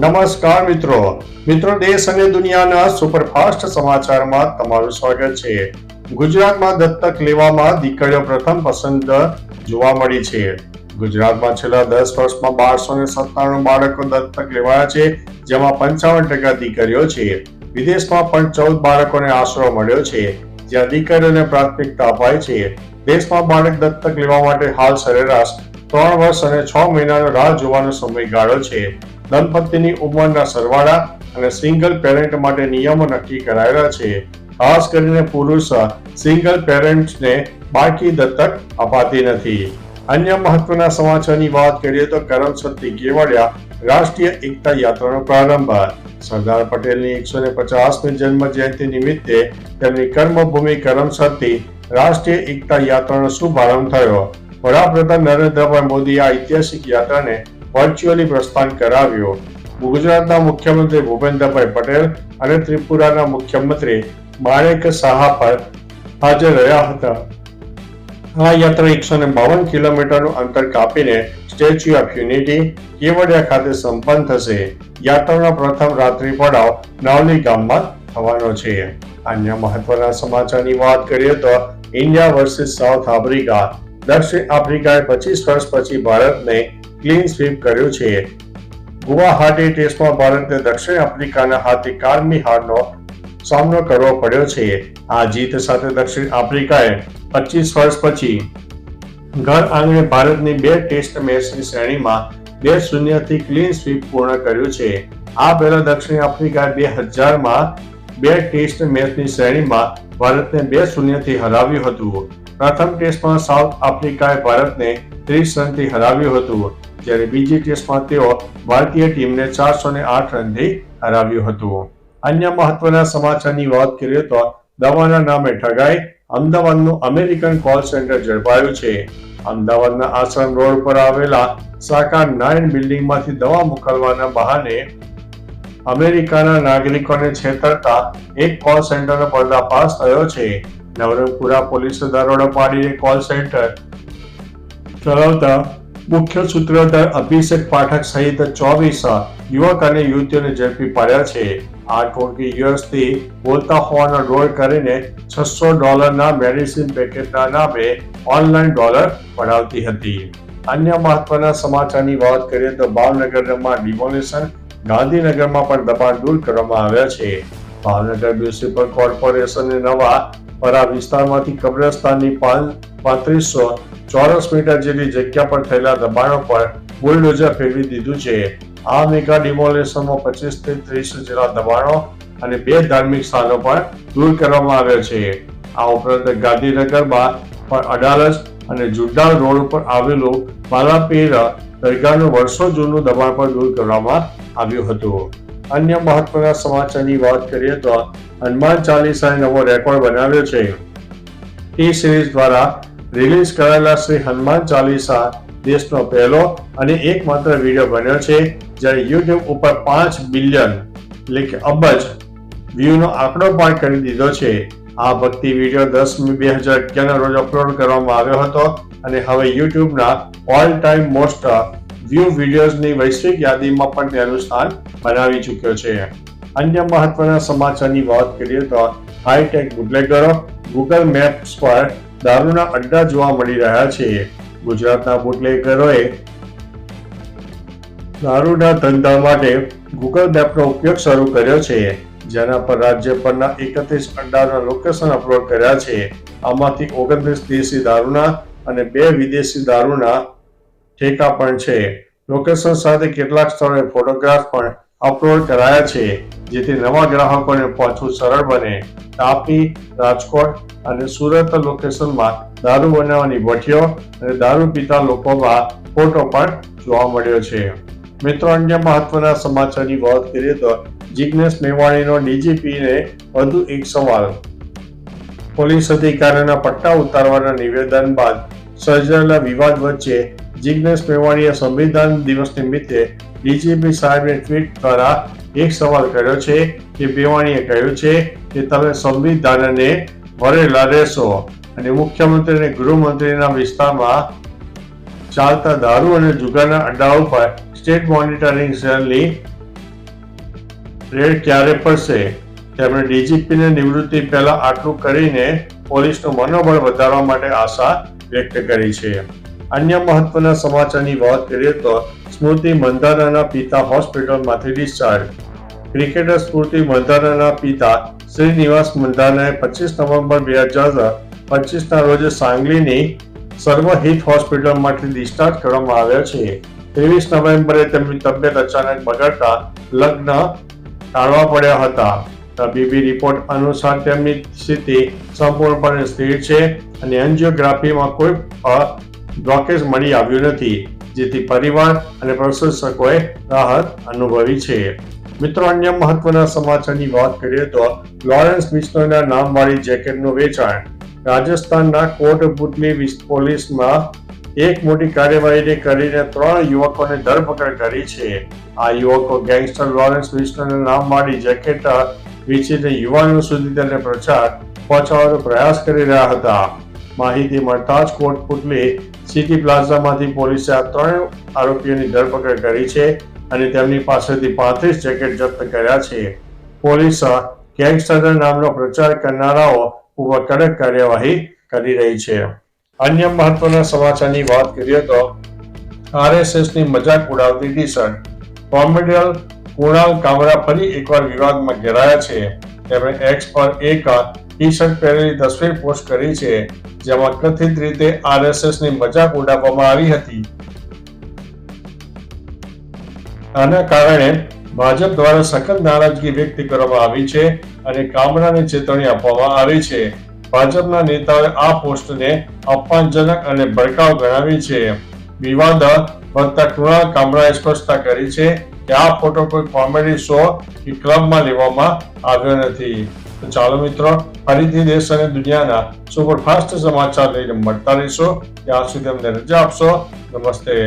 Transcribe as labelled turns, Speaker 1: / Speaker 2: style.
Speaker 1: નમસ્કાર મિત્રો દેશ અને દુનિયાના સુપરફાસ્ટ સમાચારમાં તમારું સ્વાગત છે। ગુજરાતમાં દત્તક લેવામાં દીકરીઓ પ્રથમ પસંદ જોવા મળી છે। ગુજરાતમાં છેલ્લા 10 વર્ષમાં 1297 બાળકો દત્તક લેવાયા છે, જેમાં 55% દીકરીઓ છે। વિદેશમાં પણ 14 બાળકોને આશરો મળ્યો છે, જ્યાં દીકરીઓને પ્રાથમિકતા અપાય છે। દેશમાં બાળક દત્તક લેવા માટે હાલ સરેરાશ 3 વર્ષ અને 6 મહિનાનો રાહ જોવાનો સમયગાળો છે। દંપતીની ઉંમરના સરવાળા અને સિંગલ પેરેન્ટ માટે નિયમો નક્કી કરાયેલા છે। ખાસ કરીને પુરુષ સિંગલ પેરેન્ટ્સને બાળકી દત્તક અપાતી નથી। અન્ય મહત્વના સમાચારની વાત કરીએ તો કરમસદથી કેવડિયા રાષ્ટ્રીય એકતા યાત્રાનો પ્રારંભ। સરદાર પટેલની 150મી જન્મ જયંતિ નિમિત્તે તેમની કર્મભૂમિ કરમસદથી રાષ્ટ્રીય એકતા યાત્રાનો શુભારંભ થયો। વડાપ્રધાન નરેન્દ્રભાઈ મોદીએ આ ઐતિહાસિક યાત્રાને વર્ચ્યુઅલી પ્રસ્થાન કરાવ્યો। ગુજરાતના મુખ્યમંત્રી ભૂપેન્દ્રભાઈ પટેલ અને ત્રિપુરાના મુખ્યમંત્રી માણેક શાહ પર હાજર રહ્યા હતા। આ યાત્રા 152 કિલોમીટરનું અંતર કાપીને સ્ટેચ્યુ ઓફ યુનિટી કેવડિયા ખાતે સંપન્ન થશે। યાત્રાનો પ્રથમ રાત્રિ પડાવ નાવલી ગામમાં થવાનો છે। અન્ય મહત્વના સમાચારની વાત કરીએ તો ઇન્ડિયા વર્સિસ સાઉથ આફ્રિકા। દક્ષિણ આફ્રિકાએ 25 વર્ષ પછી ભારતને ક્લીન સ્વીપ કર્યું છે। ગુવાહાટી ટેસ્ટમાં ભારતને દક્ષિણ આફ્રિકાના હાથે કારમી હારનો સામનો કરવો પડ્યો છે। આ જીત સાથે દક્ષિણ આફ્રિકાએ 25 વર્ષ પછી ઘર આંગણે ભારતની 2 ટેસ્ટ મેચની શ્રેણીમાં 2-0 થી ક્લીન સ્વીપ પૂર્ણ કર્યું છે। આ પહેલા દક્ષિણ આફ્રિકાએ 2000માં 2 ટેસ્ટ મેચની શ્રેણીમાં ભારતને 2-0 થી હરાવ્યું હતું। પ્રથમ ટેસ્ટમાં સાઉથ આફ્રિકાએ ભારતને 30 રનથી હરાવ્યું હતું, જ્યારે બીજી ટેસ્ટમાં તેઓ ભારતીય ટીમને 408 રનથી હરાવ્યું હતું। અન્ય મહત્વના સમાચારની વાત કરીએ તો દવાના નામે ઠગાઈ। અમદાવાદનું અમેરિકન કોલ સેન્ટર ઝડપાયું છે। અમદાવાદના આશ્રમ રોડ પર આવેલા સાકાર 9 બિલ્ડિંગમાંથી દવા મોકલવાના બહાને અમેરિકાના નાગરિકોને છેતરતા એક કોલ સેન્ટરનો પર્દાફાશ થયો છે। નવરંગપુરા પોલીસે દરોડો પાડીને કોલ સેન્ટર ચલાવતા મુખ્ય સૂત્રધાર અભિષેક પાઠક સહિત 24 યુવક અને યુવતીઓને ઝડપી પાડ્યા છે। આ ટોળકી યુએસથી બોલતા હોવાનો ડોળ કરીને $600 મેડિસિન પેકેટના નામે ઓનલાઈન ડોલર પડાવતી હતી। અન્ય મહત્વના સમાચારની વાત કરીએ તો ભાવનગરમાં ડિમોલિશન, ગાંધીનગરમાં પણ દબાણ દૂર કરવામાં આવ્યા છે। ભાવનગર મ્યુનિસિપલ કોર્પોરેશને નવા પરા વિસ્તારમાંથી કબ્રસ્તાનની 3500 ચોરસ મીટર જેટલી જગ્યા પર થયેલા દબાણો પર બુલડોઝર ફેરવી દીધું છે। આ મેગા ડિમોલિશનમાં 25 થી 30 જેટલા દબાણો અને 2 ધાર્મિક સ્થાનો પણ દૂર કરવામાં આવ્યા છે। આ ઉપરાંત ગાંધીનગરમાં પણ અડાલજ અને જુડ્ડાલ રોડ ઉપર આવેલું માલાપીર દરગાહનું વર્ષો જૂનું દબાણ પણ દૂર કરવામાં આવ્યું હતું। અન્ય મહત્વના સમાચારની વાત કરીએ તો હનુમાન ચાલીસાએ નવો રેકોર્ડ બનાવ્યો છે। ટી સિરીઝ દ્વારા રિલીઝ કરાયેલા શ્રી હનુમાન ચાલીસા દેશનો પહેલો અને એકમાત્ર વિડીયો બન્યો છે, જ્યારે યુટ્યુબ ઉપર 5 બિલિયન એટલે કે અબજ વ્યૂનો આંકડો પાર કરી દીધો છે। આ ભક્તિ વિડીયો 10 મે 2011ના રોજ અપલોડ કરવામાં આવ્યો હતો અને હવે યુટ્યુબના ઓલ ટાઈમ મોસ્ટ વ્યૂ વિડીયોઝની વૈશ્વિક યાદીમાં પણ તેનું સ્થાન બનાવી ચૂક્યો છે। અન્ય મહત્વના સમાચારની વાત કરીએ તો હાઈટેક બુટલેગરો। ગૂગલ મેપ્સ પર દારૂના અડ્ડા જોવા મળી રહ્યા છે। ગુજરાતના બુટલેગરોએ દારૂના ધંધા માટે ગૂગલ મેપનો ઉપયોગ શરૂ કર્યો છે, જેના પર રાજ્ય પરના 31 અડ્ડાના લોકેશન અપલોડ કર્યા છે। આમાંથી 29 દેશી દારૂના અને 2 વિદેશી દારૂના ઠેકા પણ છે। લોકેશન સાથે કેટલાક સ્થળોએ ફોટોગ્રાફ પણ અપલોડ કરાયા છે, જેથી નવા ગ્રાહકોને પહોંચવું સરળ બને। તાપી, રાજકોટ અને સુરત લોકેશનમાં દારૂ બનાવવાની ભઠ્ઠીઓ અને દારૂ પીતા લોકોમાં ફોટો પણ જોવા મળ્યો છે। મિત્રો, અન્ય મહત્વના સમાચારની વાત કરીએ તો જિગ્નેશ મેવાણીનો ડીજીપીને વધુ એક સવાલ। પોલીસ અધિકારીઓના પટ્ટા ઉતારવાના નિવેદન બાદ સર્જાયેલા વિવાદ વચ્ચે જિગ્નેશ મેવાણીએ સંવિધાન દિવસ નિમિત્તે ડીજીપી સાહેબને ટ્વીટ દ્વારા એક સવાલ કર્યો છે કે મેવાણીએ કહ્યું છે કે તમે સંવિધાનને વરેલા રહેશો અને મુખ્યમંત્રી અને ગૃહમંત્રીના વિસ્તારમાં ચાલતા દારૂ અને જુગારના અડ્ડાઓ પર સ્ટેટ મોનિટરિંગ સેલની રેડ ક્યારે પડશે? તેમણે ડીજીપીને નિવૃત્તિ પહેલા આટલું કરીને પોલીસનું મનોબળ વધારવા માટે આશા વ્યક્ત કરી છે. અન્ય મહત્વના સમાચારની વાત કરીએ તો સ્મૃતિ મંધાનાના પિતા હોસ્પિટલમાંથી ડિસ્ચાર્જ. ક્રિકેટર સ્મૃતિ મંધાનાના પિતા શ્રીનિવાસ મંધાનાએ 25 નવેમ્બર 2025ના રોજ સાંગલીની સર્વહિત હોસ્પિટલમાંથી ડિસ્ચાર્જ કરવામાં આવ્યા છે. 23 નવેમ્બરે તેમની તબિયત અચાનક બગડતા લગ્ન ટાળવા પડ્યા હતા. તબીબી રિપોર્ટ અનુસાર તેમની સ્થિતિ સંપૂર્ણપણે સ્થિર છે અને એન્જિયોગ્રાફીમાં કોઈ બ્લોકેજ મળી આવ્યું નથી, જેથી પરિવાર અને પ્રશંસકોએ રાહત અનુભવી છે. મિત્રો, અન્ય મહત્વના સમાચારની વાત કરીએ તો લોરેન્સ બિશ્નોઈના નામવાળી જેકેટનું વેચાણ. રાજસ્થાનના કોટપુતલી પોલીસમાં એક મોટી કાર્યવાહી કરીને 3 યુવકોને ધરપકડ કરી છે. આ યુવકો ગેંગસ્ટર લોરેન્સ બિશ્નોઈના નામવાળી જેકેટ વેચીને યુવાનો સુધી તેને પ્રચાર પહોંચાડવાનો પ્રયાસ કરી રહ્યા હતા. માહિતી મળતા જ કોટપુતલી સિટી પ્લાઝામાંથી પોલીસે આ 3 આરોપીઓની ધરપકડ કરી છે અને તેમની પાસેથી 35 જેકેટ જપ્ત કર્યા છે. પોલીસ ગેંગસ્ટર નામનો પ્રચાર કરનારાઓ ઉપર કડક કાર્યવાહી કરી રહી છે. અન્ય મહત્વના સમાચારની વાત કરીએ તો આરએસએસની મજાક ઉડાવતી ટી-શર્ટ. કોમેડિયન કુણાલ કામરા ફરી એકવાર વિવાદમાં ઘેરાયા છે. તેમણે એક્સ પર એક ટી-શર્ટ પહેરેલી તસવીર પોસ્ટ કરી છે, જેમાં કથિત રીતે આરએસએસની મજાક ઉડાવવામાં આવી હતી. આના કારણે ભાજપ દ્વારા સખત નારાજગી વ્યક્ત કરવામાં આવી છે અને કામરાને ચેતવણી આપવામાં આવી છે. ભાજપના નેતાઓએ આ પોસ્ટને અપમાનજનક અને ભડકાઉ ગણાવી છે. વિવાદ વધતા કુણાલ કામરાએ સ્પષ્ટતા કરી છે કે આ ફોટો કોઈ કોમેડી શો કે ક્લબમાં લેવામાં આવ્યો નથી. તો ચાલો મિત્રો, ફરીથી દેશ અને દુનિયાના સુપરફાસ્ટ સમાચાર લઈને મળતા રહીશું. ત્યાં સુધી અમને રજા આપશો. નમસ્તે.